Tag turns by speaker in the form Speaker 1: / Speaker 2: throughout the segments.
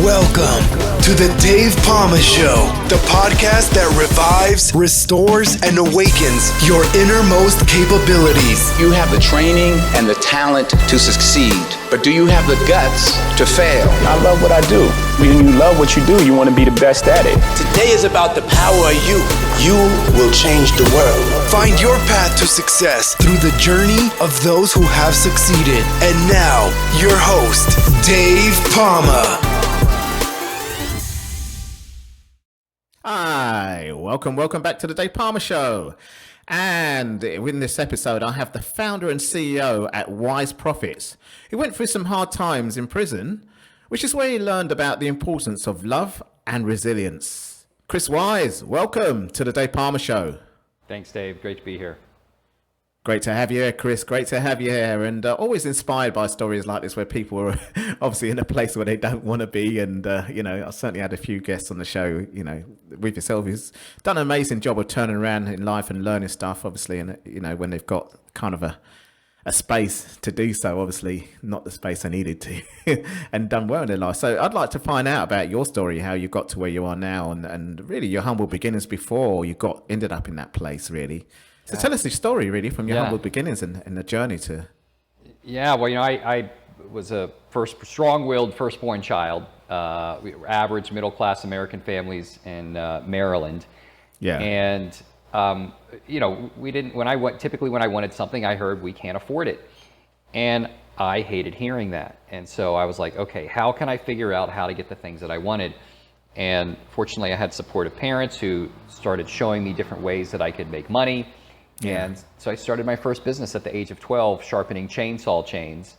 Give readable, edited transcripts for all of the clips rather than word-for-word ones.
Speaker 1: Welcome to the Dave Palma Show, the podcast that revives, restores, and awakens your innermost capabilities.
Speaker 2: You have the training and the talent to succeed, but do you have the guts to fail?
Speaker 3: I love what I do. When you love what you do, you want to be the best at it.
Speaker 4: Today is about the power of you. You will change the world.
Speaker 1: Find your path to success through the journey of those who have succeeded. And now, your host, Dave Palma.
Speaker 5: Hi, welcome back to the Dave Palma Show. And in this episode, I have the founder and CEO at Wise Profits. He went through some hard times in prison, which is where he learned about the importance of love and resilience. Chris Wise, welcome to the Dave Palma Show.
Speaker 6: Thanks, Dave. Great to be here.
Speaker 5: Great to have you here, Chris. Great to have you here. And always inspired by stories like this where people are obviously in a place where they don't want to be. And, I certainly had a few guests on the show, with yourself, who's done an amazing job of turning around in life and learning stuff, obviously. And, when they've got kind of a space to do so, obviously not the space I needed to, and done well in their life. So I'd like to find out about your story, how you got to where you are now, and really your humble beginnings before you ended up in that place, really. So tell us the story, really, from your humble beginnings and the journey to...
Speaker 6: Yeah, well, I was a strong-willed firstborn child. We were average middle-class American families in Maryland.
Speaker 5: Yeah.
Speaker 6: And, we didn't, typically when I wanted something, I heard, we can't afford it. And I hated hearing that. And so I was like, okay, how can I figure out how to get the things that I wanted? And fortunately, I had supportive parents who started showing me different ways that I could make money.
Speaker 5: Yeah.
Speaker 6: And so I started my first business at the age of 12, sharpening chainsaw chains,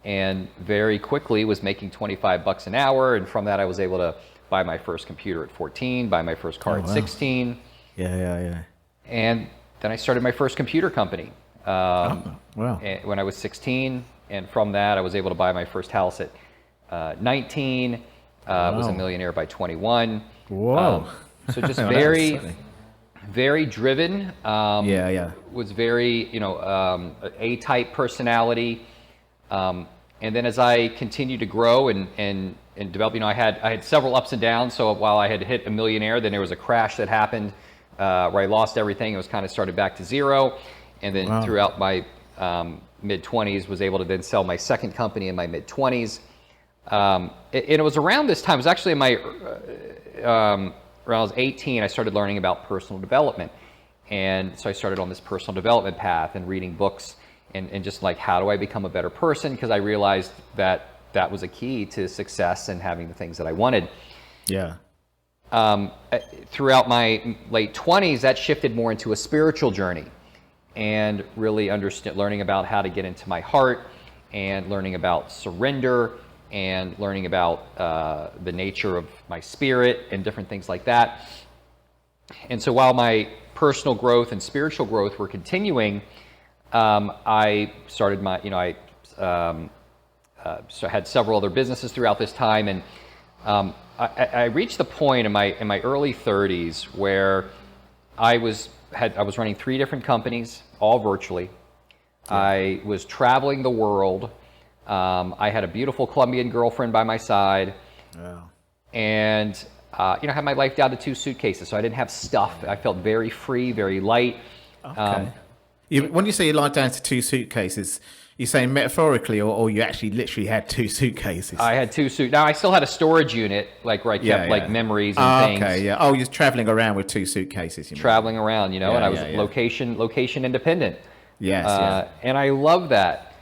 Speaker 6: and very quickly was making $25 an hour. And from that, I was able to buy my first computer at 14, buy my first car at 16.
Speaker 5: Yeah.
Speaker 6: And then I started my first computer company when I was 16. And from that, I was able to buy my first house at 19, was a millionaire by 21.
Speaker 5: Whoa.
Speaker 6: So just very driven. Was very, A-type personality. And then as I continued to grow and develop, I had several ups and downs. So while I had hit a millionaire, then there was a crash that happened where I lost everything. It was kind of started back to zero. And then throughout my mid-20s, was able to then sell my second company in my mid-20s. And it was around this time, it was actually in my... when I was 18, I started learning about personal development. And so I started on this personal development path and reading books and just like, how do I become a better person? Because I realized that was a key to success and having the things that I wanted.
Speaker 5: Yeah.
Speaker 6: Throughout my late 20s, that shifted more into a spiritual journey and really learning about how to get into my heart and learning about surrender and learning about the nature of my spirit and different things like that. And so while my personal growth and spiritual growth were continuing, I started so I had several other businesses throughout this time, and I reached the point in my early 30s where I was running 3 different companies, all virtually. Yeah. I was traveling the world. I had a beautiful Colombian girlfriend by my side. Wow. And, I had my life down to 2 suitcases, so I didn't have stuff. I felt very free, very light.
Speaker 5: Okay. When you say your life down to 2 suitcases, you're saying metaphorically, or you actually literally had 2 suitcases?
Speaker 6: I had 2 suitcases. Now, I still had a storage unit, where I kept like memories and things.
Speaker 5: Okay, yeah. Oh, you're traveling around with 2 suitcases.
Speaker 6: Traveling around, and I was location independent.
Speaker 5: Yes,
Speaker 6: And I love that.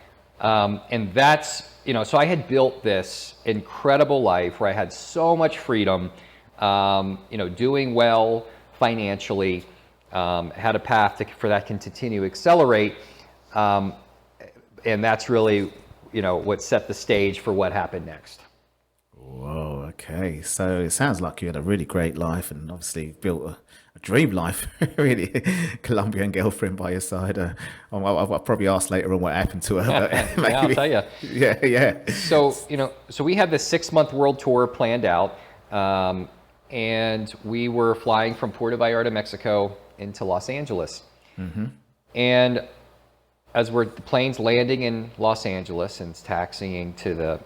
Speaker 6: And that's, so I had built this incredible life where I had so much freedom, doing well financially, had a path for that can continue to accelerate. And that's really, what set the stage for what happened next.
Speaker 5: Whoa, okay. So it sounds like you had a really great life and obviously built a dream life, really. Colombian girlfriend by your side. I'll probably ask later on what happened to her. But maybe.
Speaker 6: Yeah, I'll tell you.
Speaker 5: Yeah.
Speaker 6: So, so we had this 6-month world tour planned out. And we were flying from Puerto Vallarta, Mexico into Los Angeles. Mm-hmm. And as the plane's landing in Los Angeles and it's taxiing to the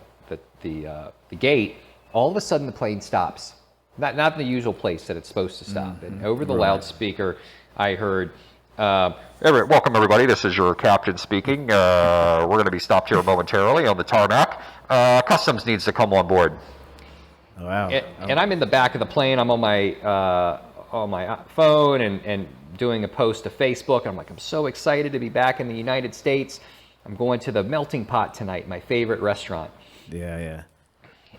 Speaker 6: the gate, all of a sudden the plane stops. Not in the usual place that it's supposed to stop. And over the loudspeaker, I heard, welcome everybody, this is your captain speaking. We're going to be stopped here momentarily on the tarmac. Customs needs to come on board.
Speaker 5: Oh, wow.
Speaker 6: And I'm in the back of the plane. I'm on my phone and doing a post to Facebook. I'm like, I'm so excited to be back in the United States. I'm going to the Melting Pot tonight, my favorite restaurant.
Speaker 5: Yeah.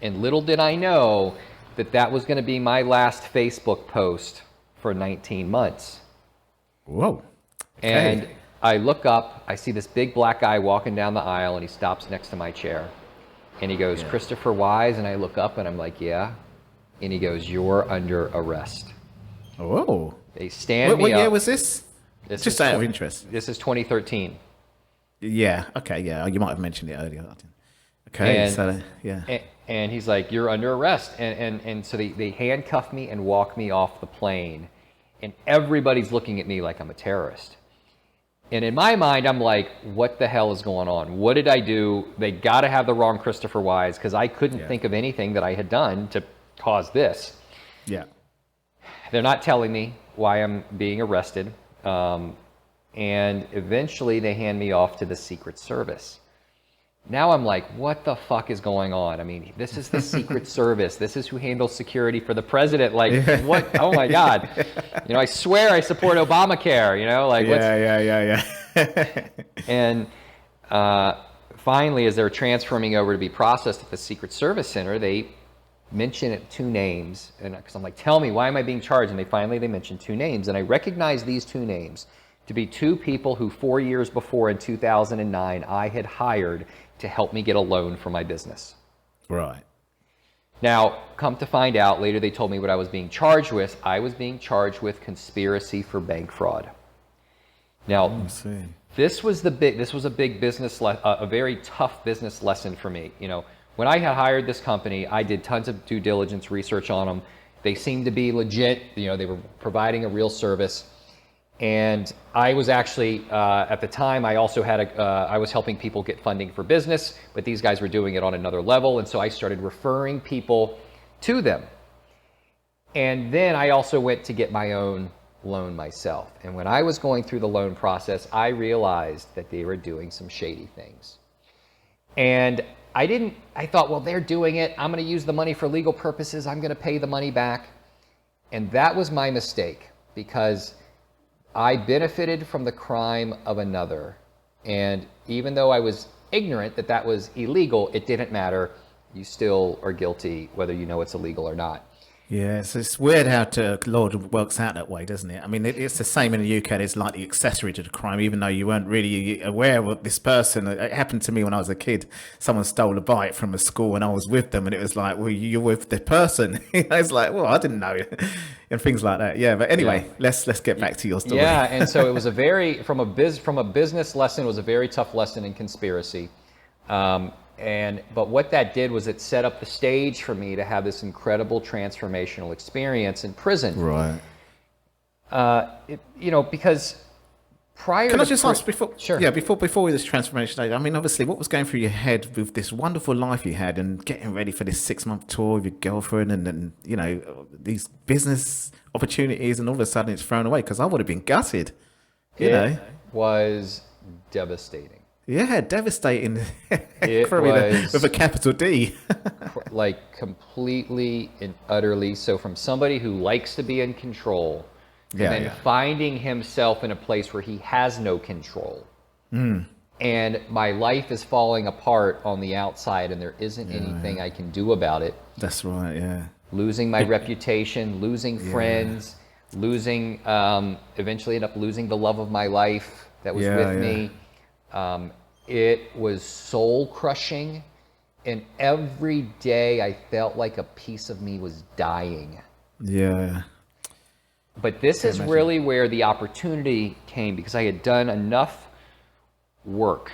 Speaker 6: And little did I know that was going to be my last Facebook post for 19 months.
Speaker 5: Whoa. Okay.
Speaker 6: And I look up, I see this big black guy walking down the aisle, and he stops next to my chair. And he goes, Christopher Wise, and I look up and I'm like, yeah. And he goes, you're under arrest.
Speaker 5: Whoa.
Speaker 6: They stand me up.
Speaker 5: What year was this? Just out of interest.
Speaker 6: This is 2013.
Speaker 5: Yeah. Okay. Yeah. You might have mentioned it earlier. Okay.
Speaker 6: And he's like, you're under arrest. And so they handcuff me and walk me off the plane. And everybody's looking at me like I'm a terrorist. And in my mind, I'm like, what the hell is going on? What did I do? They got to have the wrong Christopher Wise, because I couldn't think of anything that I had done to cause this.
Speaker 5: Yeah.
Speaker 6: They're not telling me why I'm being arrested. And eventually they hand me off to the Secret Service. Now I'm like, what the fuck is going on? I mean, this is the Secret Service. This is who handles security for the president. Like, what? Oh my God. I swear I support Obamacare, like,
Speaker 5: Yeah.
Speaker 6: And finally, as they're transferring over to be processed at the Secret Service Center, they mention two names. And because I'm like, tell me, why am I being charged? And they mention two names. And I recognize these two names to be two people who 4 years before, in 2009, I had hired to help me get a loan for my business.
Speaker 5: Right.
Speaker 6: Now, come to find out, later they told me what I was being charged with. I was being charged with conspiracy for bank fraud. Now, this was a big business, a very tough business lesson for me. When I had hired this company, I did tons of due diligence research on them. They seemed to be legit. They were providing a real service. And I was actually, at the time, I also had I was helping people get funding for business, but these guys were doing it on another level. And so I started referring people to them. And then I also went to get my own loan myself. And when I was going through the loan process, I realized that they were doing some shady things. And I thought, well, they're doing it. I'm going to use the money for legal purposes. I'm going to pay the money back. And that was my mistake, because I benefited from the crime of another. And even though I was ignorant that was illegal, it didn't matter. You still are guilty, whether you know it's illegal or not.
Speaker 5: Yeah, it's weird how the law works out that way, doesn't it? I mean, it's the same in the UK. It's like the accessory to the crime, even though you weren't really aware of this person. It happened to me when I was a kid. Someone stole a bike from a school and I was with them, and it was like, well, you're with the person. I was like, well, I didn't know. And things like that. Yeah, but anyway, let's get back to your story.
Speaker 6: Yeah, and so it was from a business lesson, it was a very tough lesson in conspiracy. But what that did was it set up the stage for me to have this incredible transformational experience in prison.
Speaker 5: Right.
Speaker 6: Because prior
Speaker 5: Can I just ask before?
Speaker 6: Sure.
Speaker 5: Yeah, before this transformation stage, I mean, obviously, what was going through your head with this wonderful life you had and getting ready for this 6-month tour with your girlfriend and then, these business opportunities, and all of a sudden it's thrown away? Because I would have been gutted.
Speaker 6: It was devastating.
Speaker 5: Yeah, devastating.
Speaker 6: It was
Speaker 5: with a capital D.
Speaker 6: like completely and utterly. So from somebody who likes to be in control, and then finding himself in a place where he has no control. And my life is falling apart on the outside, and there isn't anything I can do about it.
Speaker 5: That's right, yeah.
Speaker 6: Losing my reputation, losing friends, losing, eventually end up losing the love of my life that was with me. It was soul crushing, and every day I felt like a piece of me was dying.
Speaker 5: Yeah.
Speaker 6: But this is really where the opportunity came, because I had done enough work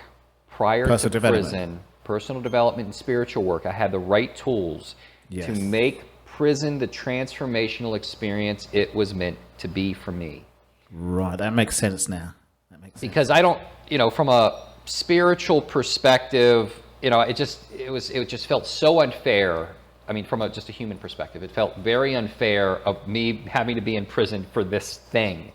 Speaker 6: prior to prison, personal development and spiritual work. I had the right tools to make prison the transformational experience it was meant to be for me.
Speaker 5: Right, that makes sense now.
Speaker 6: Because I don't, from a spiritual perspective, it just felt so unfair. I mean, from just a human perspective, it felt very unfair of me having to be in prison for this thing.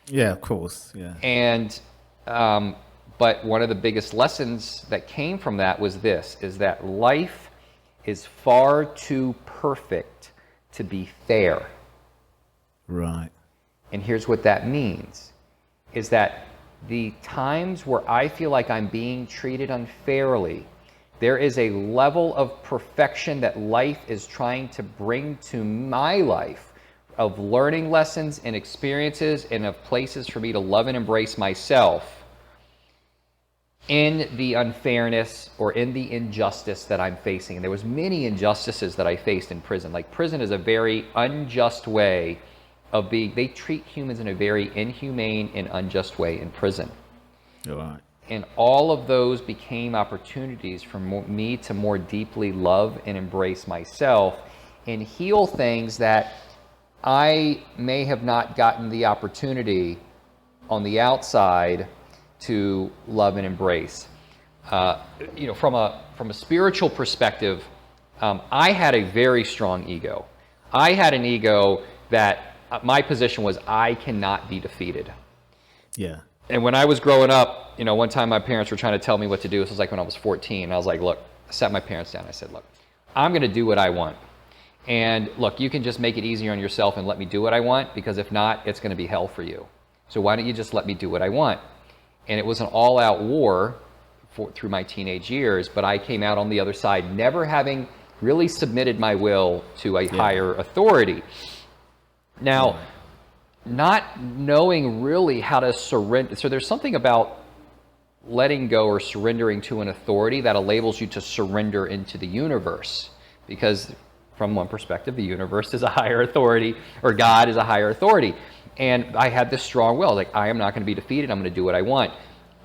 Speaker 5: Yeah, of course. Yeah.
Speaker 6: And, but one of the biggest lessons that came from that was is that life is far too perfect to be fair.
Speaker 5: Right.
Speaker 6: And here's what that means, is that the times where I feel like I'm being treated unfairly, there is a level of perfection that life is trying to bring to my life, of learning lessons and experiences and of places for me to love and embrace myself in the unfairness or in the injustice that I'm facing. And there was many injustices that I faced in prison. Like, prison is a very unjust way of being, they treat humans in a very inhumane and unjust way in prison.
Speaker 5: Right.
Speaker 6: And all of those became opportunities for me to more deeply love and embrace myself and heal things that I may have not gotten the opportunity on the outside to love and embrace. From a spiritual perspective, I had a very strong ego. I had an ego that my position was, I cannot be defeated.
Speaker 5: Yeah.
Speaker 6: And when I was growing up, one time my parents were trying to tell me what to do. This was like when I was 14. I was like, look, I sat my parents down. I said, look, I'm going to do what I want. And look, you can just make it easier on yourself and let me do what I want, because if not, it's going to be hell for you. So why don't you just let me do what I want? And it was an all-out war through my teenage years, but I came out on the other side, never having really submitted my will to a higher authority. Now, not knowing really how to surrender. So there's something about letting go or surrendering to an authority that enables you to surrender into the universe. Because from one perspective, the universe is a higher authority, or God is a higher authority. And I had this strong will, like, I am not going to be defeated. I'm going to do what I want.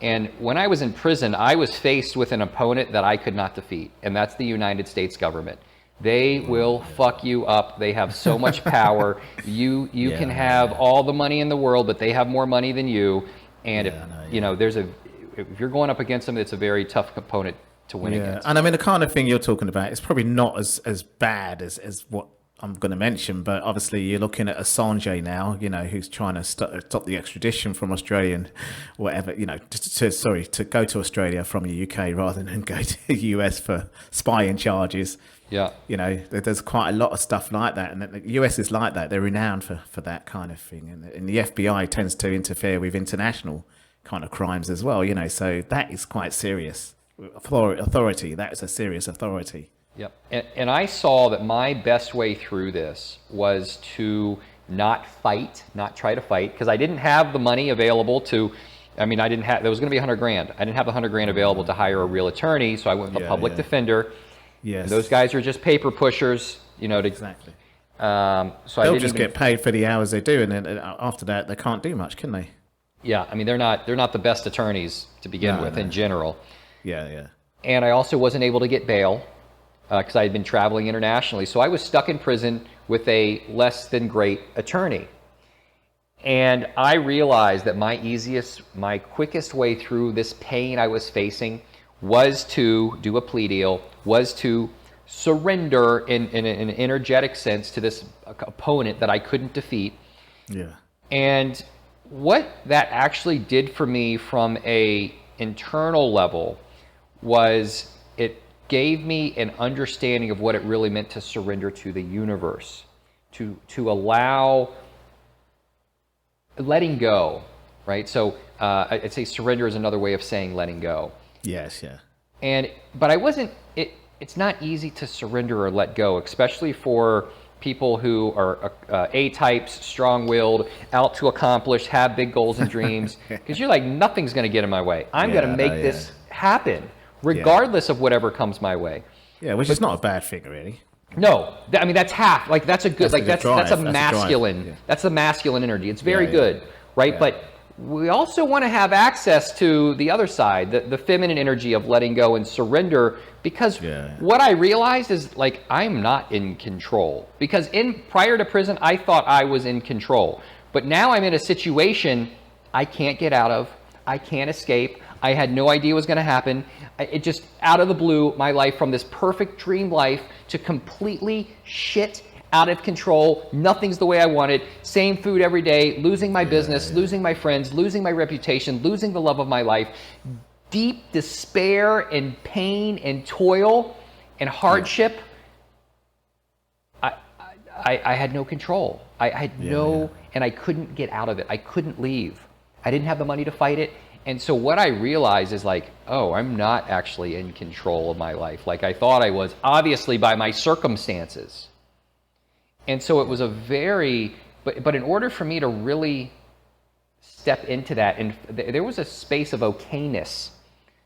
Speaker 6: And when I was in prison, I was faced with an opponent that I could not defeat. And that's the United States government. They will fuck you up. They have so much power. You can have all the money in the world, but they have more money than you. And if you're going up against them, it's a very tough opponent to win against.
Speaker 5: And I mean, the kind of thing you're talking about, it's probably not as bad as what I'm going to mention, but obviously you're looking at Assange now, who's trying to stop the extradition from Australia and whatever, to go to Australia from the UK rather than go to the US for spying charges. Yeah. There's quite a lot of stuff like that. And the US is like that. They're renowned for that kind of thing. And the FBI tends to interfere with international kind of crimes as well, so that is quite serious. Authority, that is a serious authority.
Speaker 6: Yep. And I saw that my best way through this was to not try to fight, because I didn't have the money available to, there was going to be $100,000. I didn't have the $100,000 available to hire a real attorney, so I went with a public defender. Yes. And those guys are just paper pushers, Exactly.
Speaker 5: So they'll just get paid for the hours they do, and then after that, they can't do much, can they?
Speaker 6: Yeah, they're not the best attorneys to begin with in general.
Speaker 5: Yeah.
Speaker 6: And I also wasn't able to get bail because I had been traveling internationally. So I was stuck in prison with a less than great attorney. And I realized that my quickest way through this pain I was facing was to do a plea deal, was to surrender in an energetic sense to this opponent that I couldn't defeat.
Speaker 5: Yeah.
Speaker 6: And what that actually did for me from a internal level was it gave me an understanding of what it really meant to surrender to the universe, to allow letting go, right? So I'd say surrender is another way of saying letting go.
Speaker 5: Yes, yeah.
Speaker 6: But I wasn't, it's not easy to surrender or let go, especially for people who are A-types, strong-willed, out to accomplish, have big goals and dreams, because you're like, nothing's going to get in my way. I'm going to make this happen, regardless of whatever comes my way.
Speaker 5: Yeah, which is not a bad thing, really.
Speaker 6: No, that's half. Like, that's a good, that's a masculine, that's the masculine energy. It's very good, right? Yeah. But we also want to have access to the other side, the feminine energy of letting go and surrender, because what I realized is, like, I'm not in control. Because prior to prison, I thought I was in control. But now I'm in a situation I can't get out of, I can't escape, I had no idea what was going to happen. It just, out of the blue, my life from this perfect dream life to completely shit, out of control, nothing's the way I wanted, same food every day, losing my business, losing my friends, losing my reputation, losing the love of my life, deep despair and pain and toil and hardship. I had no control. I had and I couldn't get out of it. I couldn't leave. I didn't have the money to fight it. And so what I realized is like, oh, I'm not actually in control of my life like I thought I was, obviously by my circumstances. And so it was a very, but in order for me to really step into that, and there was a space of okayness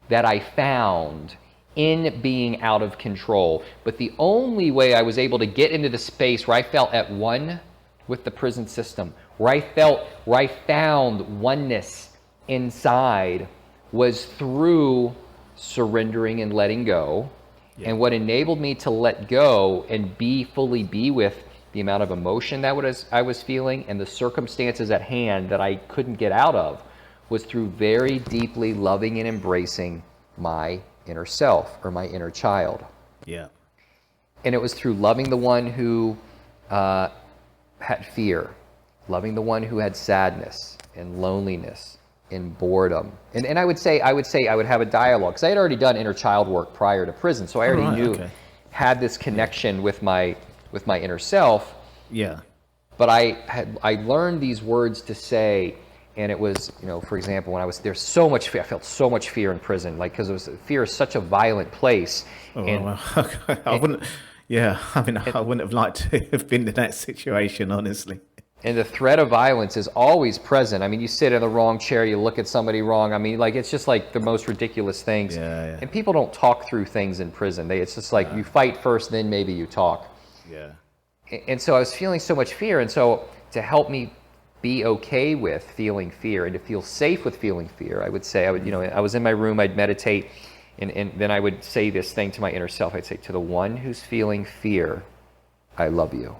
Speaker 6: that I found in being out of control. But the only way I was able to get into the space where I felt at one with the prison system, where I found oneness inside, was through surrendering and letting go. Yeah. And what enabled me to let go and fully be with the amount of emotion that I was feeling and the circumstances at hand that I couldn't get out of was through very deeply loving and embracing my inner self or my inner child.
Speaker 5: Yeah.
Speaker 6: And it was through loving the one who had fear, loving the one who had sadness and loneliness and boredom. And I would say I would have a dialogue, because I had already done inner child work prior to prison, so I already had this connection with my inner self.
Speaker 5: Yeah.
Speaker 6: But I learned these words to say, and it was, for example, when I was there, so much fear. I felt so much fear in prison, like, because fear is such a violent place.
Speaker 5: Oh, well, I wouldn't. Yeah, I mean, I wouldn't have liked to have been in that situation, honestly.
Speaker 6: And the threat of violence is always present. I mean, you sit in the wrong chair, you look at somebody wrong. I mean, like, it's just like the most ridiculous things.
Speaker 5: Yeah.
Speaker 6: And people don't talk through things in prison. It's just like you fight first, then maybe you talk.
Speaker 5: Yeah.
Speaker 6: And so I was feeling so much fear. And so to help me be okay with feeling fear and to feel safe with feeling fear, I would say, I was in my room, I'd meditate, and then I would say this thing to my inner self. I'd say, to the one who's feeling fear, I love you.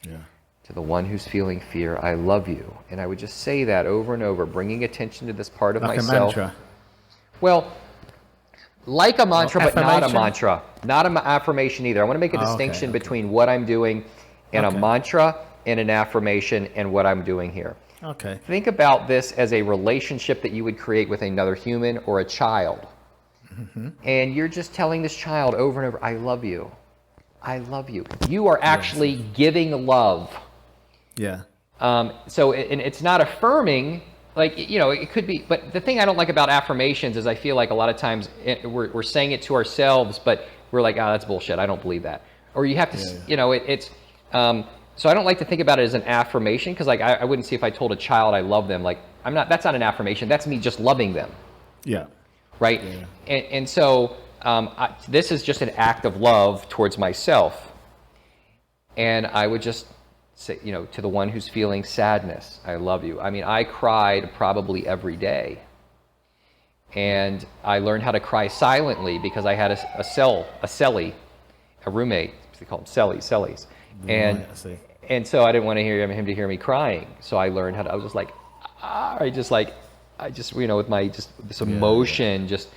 Speaker 5: Yeah.
Speaker 6: To the one who's feeling fear, I love you. And I would just say that over and over, bringing attention to this part of myself.
Speaker 5: Like a mantra.
Speaker 6: Well, like a mantra, but not a mantra. Not an affirmation either. I want to make a distinction between what I'm doing and a mantra and an affirmation and what I'm doing here.
Speaker 5: Okay.
Speaker 6: Think about this as a relationship that you would create with another human or a child. Mm-hmm. And you're just telling this child over and over, I love you. I love you. You are actually giving love.
Speaker 5: Yeah.
Speaker 6: So it's not affirming, like, it could be, but the thing I don't like about affirmations is I feel like a lot of times we're saying it to ourselves, but we're like, that's bullshit. I don't believe that. Or you have to, so I don't like to think about it as an affirmation, because like I wouldn't see if I told a child I love them, like that's not an affirmation. That's me just loving them. Yeah. Right. Yeah. And so this is just an act of love towards myself. And I would just say, to the one who's feeling sadness, I love you. I mean, I cried probably every day. And I learned how to cry silently because I had a cellie, a roommate. They call them cellies. And so I didn't want to hear him to hear me crying. So I learned how to, I was just like, with my, this emotion just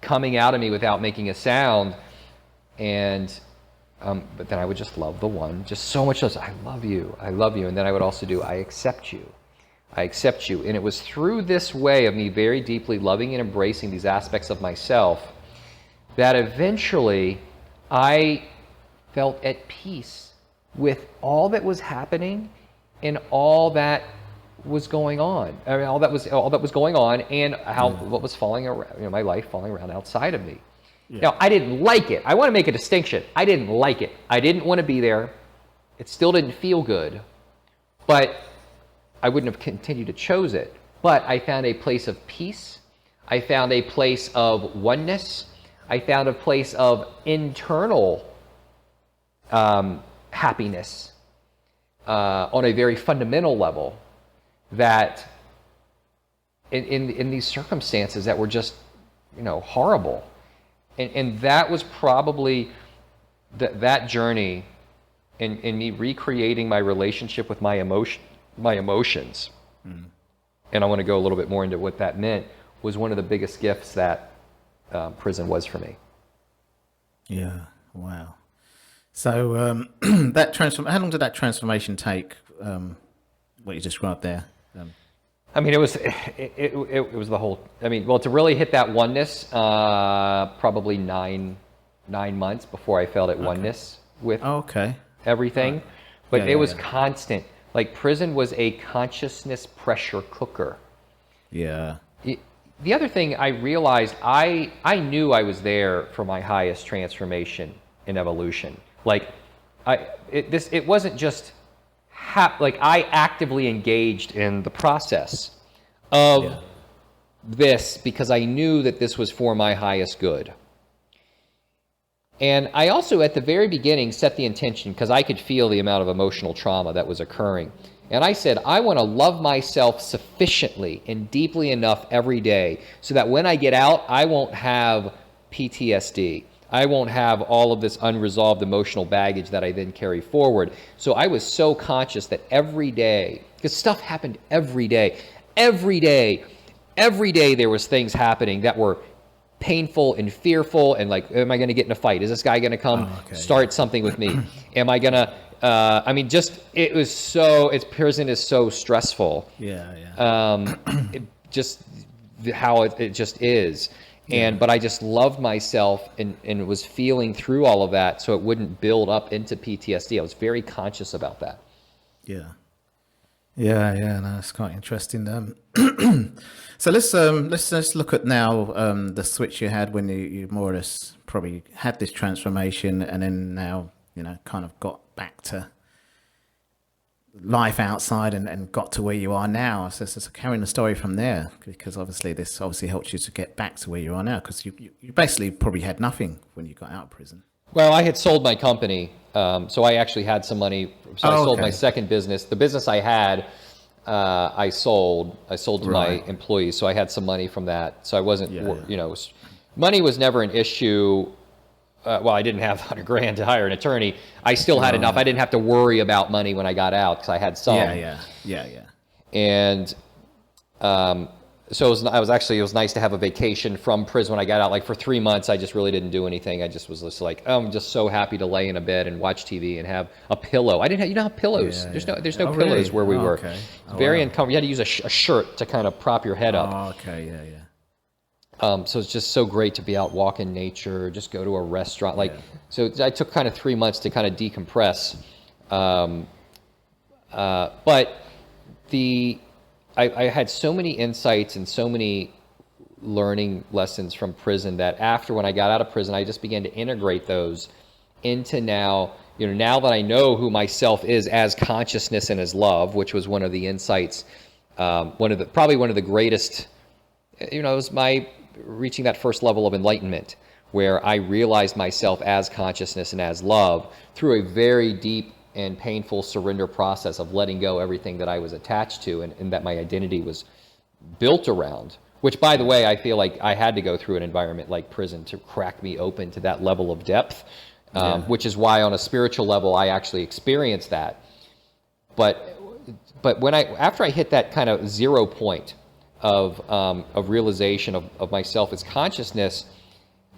Speaker 6: coming out of me without making a sound. And, but then I would just love the one, just so much as I love you. And then I would also do, I accept you. And it was through this way of me very deeply loving and embracing these aspects of myself that eventually I felt at peace with all that was happening and all that was going on. I mean, all that was going on, and what was falling around, my life falling around outside of me. Yeah. Now, I didn't like it. I want to make a distinction. I didn't like it. I didn't want to be there. It still didn't feel good, but I wouldn't have continued to chose it. But I found a place of peace. I found a place of oneness. I found a place of internal happiness on a very fundamental level, that in these circumstances that were just horrible, and that was probably that journey in me recreating my relationship with my emotions. And I want to go a little bit more into what that meant, was one of the biggest gifts that prison was for me.
Speaker 5: Yeah. Wow. So how long did that transformation take? What you described there.
Speaker 6: I mean, it was the whole. I mean, well, to really hit that oneness, probably nine months before I felt at oneness with everything. But it was constant. Like, prison was a consciousness pressure cooker. Yeah. The other thing I realized, I knew I was there for my highest transformation and evolution. Like, it wasn't just like I actively engaged in the process of this because I knew that this was for my highest good. And I also, at the very beginning, set the intention because I could feel the amount of emotional trauma that was occurring. And I said, I want to love myself sufficiently and deeply enough every day so that when I get out, I won't have PTSD. I won't have all of this unresolved emotional baggage that I then carry forward. So I was so conscious that every day, because stuff happened every day there was things happening that were painful and fearful and like, am I going to get in a fight? Is this guy going to come start something with me? Am I going to, I mean, just, prison is so stressful. Just how it just is. But I just loved myself and was feeling through all of that so it wouldn't build up into PTSD. I was very conscious about that.
Speaker 5: No, that's quite interesting. So let's look at now the switch you had when you more or less probably had this transformation, and then now kind of got back to life outside and got to where you are now. So carrying the story from there, because this helped you to get back to where you are now, because you basically probably had nothing when you got out of prison.
Speaker 6: Well, I had sold my company, so I actually had some money. So I sold my second business. The business I had, I sold to my employees, so I had some money from that. So I wasn't, money was never an issue. Well, I didn't have $100,000 to hire an attorney. I still had enough. I didn't have to worry about money when I got out because I had some. And so it was nice to have a vacation from prison when I got out. Like for 3 months, I just really didn't do anything. I just was just like, I'm just so happy to lay in a bed and watch TV and have a pillow. I didn't have, pillows. There's no pillows really? Where we were. It's very uncomfortable. You had to use a shirt to kind of prop your head up. So it's just so great to be out walking nature, just go to a restaurant. So I took kind of 3 months to kind of decompress. But I had so many insights and so many learning lessons from prison that after when I got out of prison, I just began to integrate those into now that I know who myself is as consciousness and as love, which was one of the insights, probably one of the greatest, it was my reaching that first level of enlightenment where I realized myself as consciousness and as love through a very deep and painful surrender process of letting go everything that I was attached to and that my identity was built around, which, by the way, I feel like I had to go through an environment like prison to crack me open to that level of depth, which is why on a spiritual level, I actually experienced that. But after I hit that kind of 0 point of realization of myself as consciousness,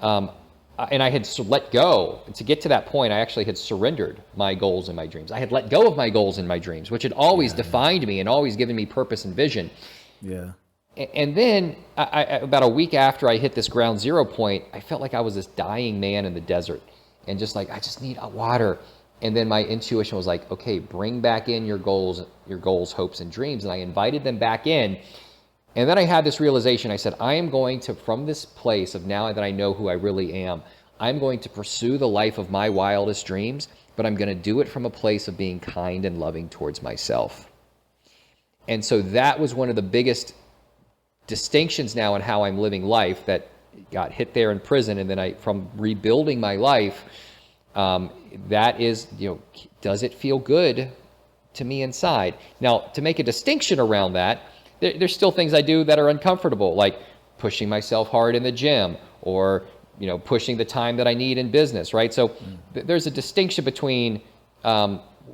Speaker 6: and I had let go. And to get to that point, I actually had surrendered my goals and my dreams. I had let go of my goals and my dreams, which had always defined me and always given me purpose and vision. And then about a week after I hit this ground zero point, I felt like I was this dying man in the desert and just like, I just need water. And then my intuition was like, okay, bring back in your goals, hopes, and dreams. And I invited them back in. And then I had this realization. I said, I am going to, from this place of now that I know who I really am, I'm going to pursue the life of my wildest dreams, but I'm going to do it from a place of being kind and loving towards myself. And so that was one of the biggest distinctions now in how I'm living life that got hit there in prison. And then from rebuilding my life, that is, does it feel good to me inside? Now, to make a distinction around that, there's still things I do that are uncomfortable, like pushing myself hard in the gym or, pushing the time that I need in business, right? So there's a distinction between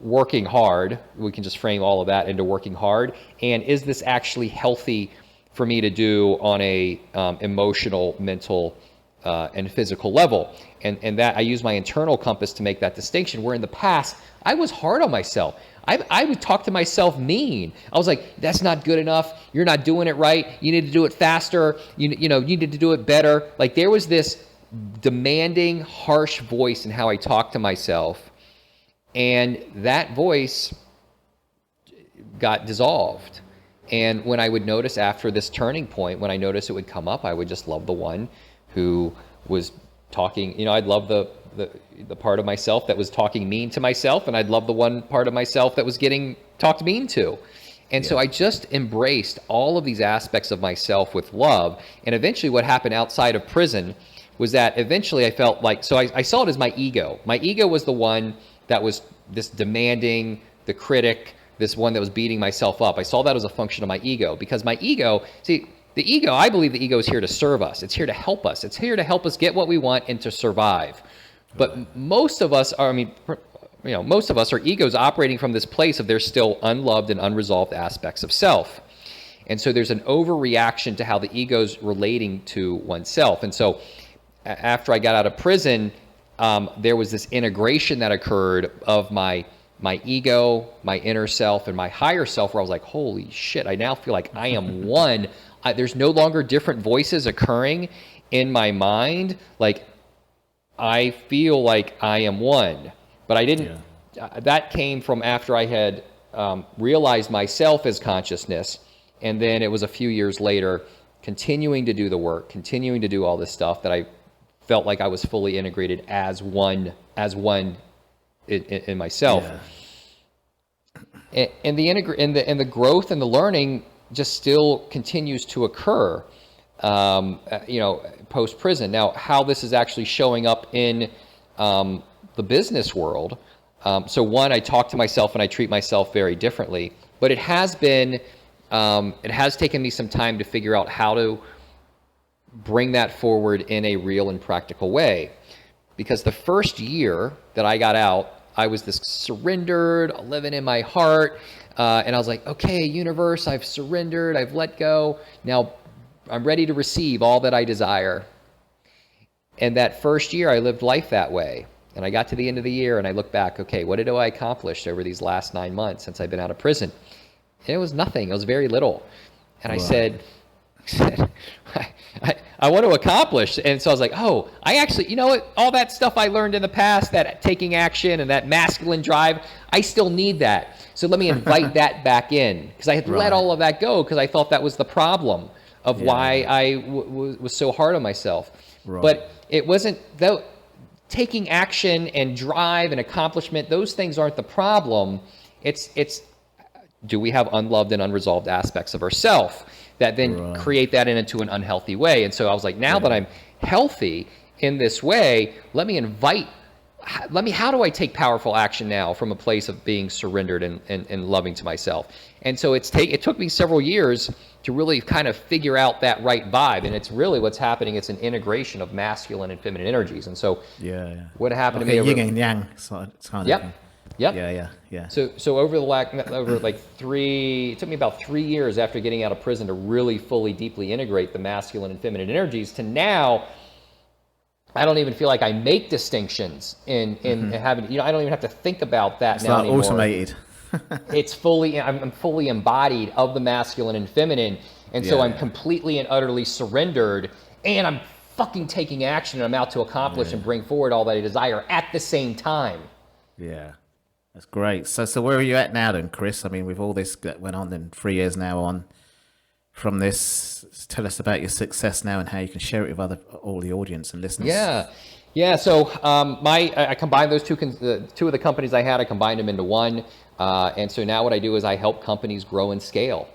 Speaker 6: working hard, we can just frame all of that into working hard, and is this actually healthy for me to do on a emotional, mental, and physical level. And that I use my internal compass to make that distinction, where in the past, I was hard on myself. I would talk to myself mean. I was like, that's not good enough. You're not doing it right. You need to do it faster. You need to do it better. Like, there was this demanding, harsh voice in how I talked to myself. And that voice got dissolved. And when I would notice after this turning point, when I noticed it would come up, I would just love the one who was talking. I'd love the part of myself that was talking mean to myself, and I'd love the one part of myself that was getting talked mean to. And so I just embraced all of these aspects of myself with love. And eventually what happened outside of prison was that eventually I felt like, so I saw it as my ego. My ego was the one that was this demanding, the critic, this one that was beating myself up. I saw that as a function of my ego, because my ego, see, the ego, I believe the ego is here to serve us. It's here to help us. It's here to help us get what we want and to survive. But most of us are, most of us are egos operating from this place of there's still unloved and unresolved aspects of self. And so there's an overreaction to how the ego's relating to oneself. And so after I got out of prison, there was this integration that occurred of my ego, my inner self, and my higher self, where I was like, holy shit, I now feel like I am one. There's no longer different voices occurring in my mind. Like, I feel like I am one. But I didn't, that came from after I had realized myself as consciousness. And then it was a few years later, continuing to do the work, continuing to do all this stuff, that I felt like I was fully integrated as one in myself. And the growth and the learning just still continues to occur, post prison. Now, how this is actually showing up in the business world. So one, I talk to myself and I treat myself very differently, but it has been, it has taken me some time to figure out how to bring that forward in a real and practical way. Because the first year that I got out, I was this surrendered, living in my heart. And I was like, okay, universe, I've surrendered, I've let go. Now I'm ready to receive all that I desire. And that first year I lived life that way. And I got to the end of the year and I looked back, okay, what did I accomplish over these last 9 months since I've been out of prison? And it was nothing. It was very little. And I said, I want to accomplish. And so I was like, oh, I actually, you know what? All that stuff I learned in the past, that taking action and that masculine drive, I still need that. So let me invite that back in, because I had let all of that go because I thought that was the problem of why I was so hard on myself. But it wasn't, though. Taking action and drive and accomplishment, those things aren't the problem. It's do we have unloved and unresolved aspects of ourself that then create that into an unhealthy way? And so I was like, now that I'm healthy in this way, how do I take powerful action now from a place of being surrendered and loving to myself? And so it took me several years to really kind of figure out that right vibe. And it's really what's happening. It's an integration of masculine and feminine energies. And so what happened to me over
Speaker 5: yin and yang sort of thing.
Speaker 6: Yeah. So over like it took me about 3 years after getting out of prison to really fully deeply integrate the masculine and feminine energies, to now I don't even feel like I make distinctions in having, I don't even have to think about that
Speaker 5: it's
Speaker 6: now
Speaker 5: not
Speaker 6: anymore.
Speaker 5: Automated.
Speaker 6: I'm fully embodied of the masculine and feminine. And so I'm completely and utterly surrendered, and I'm fucking taking action, and I'm out to accomplish and bring forward all that I desire at the same time.
Speaker 5: Yeah. That's great. So where are you at now then, Chris? I mean, with all this that went on in 3 years now on from this, tell us about your success now and how you can share it with all the audience and listeners.
Speaker 6: Yeah. So I combined those two of the companies I had. I combined them into one, and so now what I do is I help companies grow and scale.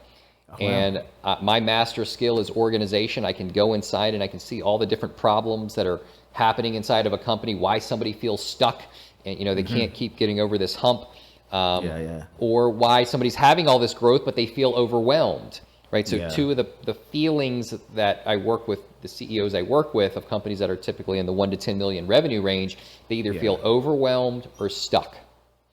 Speaker 6: And my master skill is organization. I can go inside and I can see all the different problems that are happening inside of a company, why somebody feels stuck and they can't keep getting over this hump, or why somebody's having all this growth but they feel overwhelmed. Right. So two of the feelings that I work with, the CEOs I work with of companies that are typically in the 1 to 10 million revenue range, they either feel overwhelmed or stuck.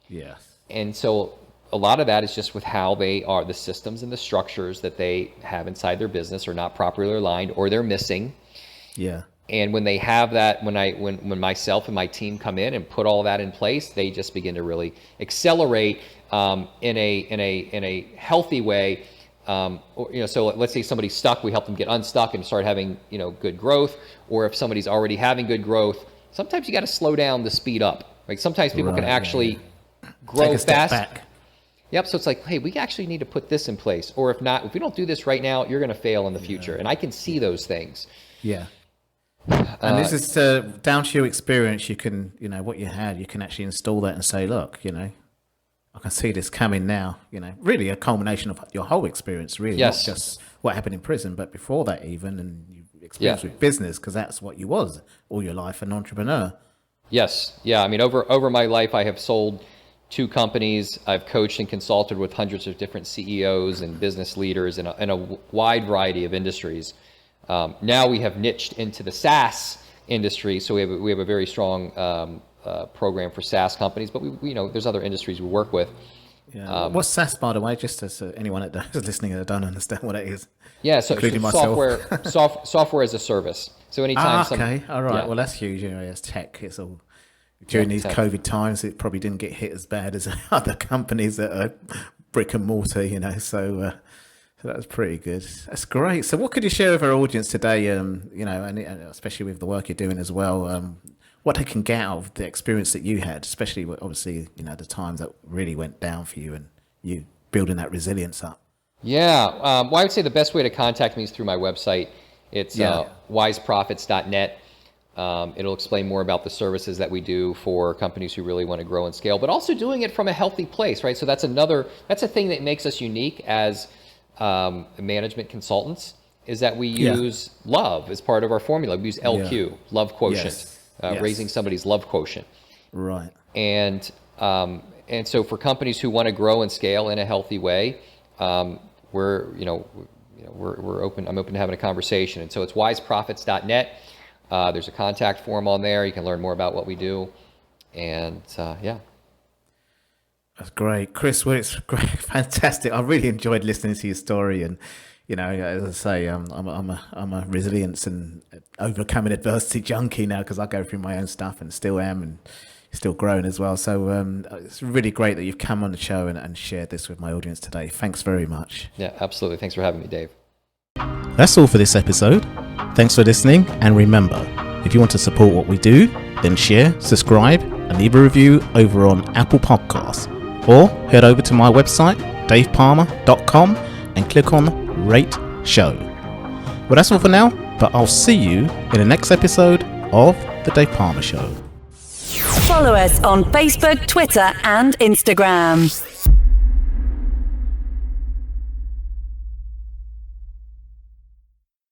Speaker 5: Yes.
Speaker 6: And so a lot of that is just with how they are, the systems and the structures that they have inside their business are not properly aligned, or they're missing.
Speaker 5: Yeah. And
Speaker 6: when they have that, when myself and my team come in and put all that in place, they just begin to really accelerate in a healthy way. So let's say somebody's stuck, we help them get unstuck and start having, good growth. Or if somebody's already having good growth, sometimes you got to slow down the speed up. Like sometimes people can actually grow
Speaker 5: Take a step
Speaker 6: fast.
Speaker 5: Back.
Speaker 6: Yep. So it's like, hey, we actually need to put this in place. Or if not, if we don't do this right now, you're going to fail in the future. And I can see those things.
Speaker 5: Yeah. And this is down to your experience. You can, what you had, you can actually install that and say, look, I can see this coming now. Really a culmination of your whole experience, really,
Speaker 6: yes.
Speaker 5: Not just what happened in prison, but before that even, and you experienced with business, because that's what you was all your life, an entrepreneur.
Speaker 6: Yes. Yeah. I mean, over my life, I have sold 2 companies. I've coached and consulted with hundreds of different CEOs and business leaders in a wide variety of industries. Now we have niched into the SaaS industry, so we have a very strong program for SaaS companies. But we there's other industries we work with.
Speaker 5: Yeah. What's SaaS, by the way? Just as anyone that's listening that don't understand what it is.
Speaker 6: Yeah, so
Speaker 5: including
Speaker 6: myself. software as a service. So anytime.
Speaker 5: All right.
Speaker 6: Yeah.
Speaker 5: Well, that's huge. As tech, it's all during these COVID times. It probably didn't get hit as bad as other companies that are brick and mortar. So that's pretty good. That's great. So what could you share with our audience today? And especially with the work you're doing as well. What they can get out of the experience that you had, especially obviously the times that really went down for you and you building that resilience up.
Speaker 6: Yeah. Well, I would say the best way to contact me is through my website. It's wiseprofits.net. It'll explain more about the services that we do for companies who really want to grow and scale, but also doing it from a healthy place, right? So that's a thing that makes us unique as management consultants, is that we use love as part of our formula. We use LQ, love quotient, raising somebody's love quotient.
Speaker 5: Right.
Speaker 6: And so for companies who want to grow and scale in a healthy way, we're open. I'm open to having a conversation. And so it's wiseprofits.net. There's a contact form on there. You can learn more about what we do. And
Speaker 5: That's great. Chris, well, it's great. Fantastic. I really enjoyed listening to your story. And, as I say, I'm a resilience and overcoming adversity junkie now, because I go through my own stuff and still am, and still growing as well. So it's really great that you've come on the show and shared this with my audience today. Thanks very much.
Speaker 6: Yeah, absolutely. Thanks for having me, Dave.
Speaker 5: That's all for this episode. Thanks for listening. And remember, if you want to support what we do, then share, subscribe, and leave a review over on Apple Podcasts. Or head over to my website, davepalmer.com, and click on Rate Show. Well, that's all for now, but I'll see you in the next episode of The Dave Palmer Show.
Speaker 7: Follow us on Facebook, Twitter, and Instagram.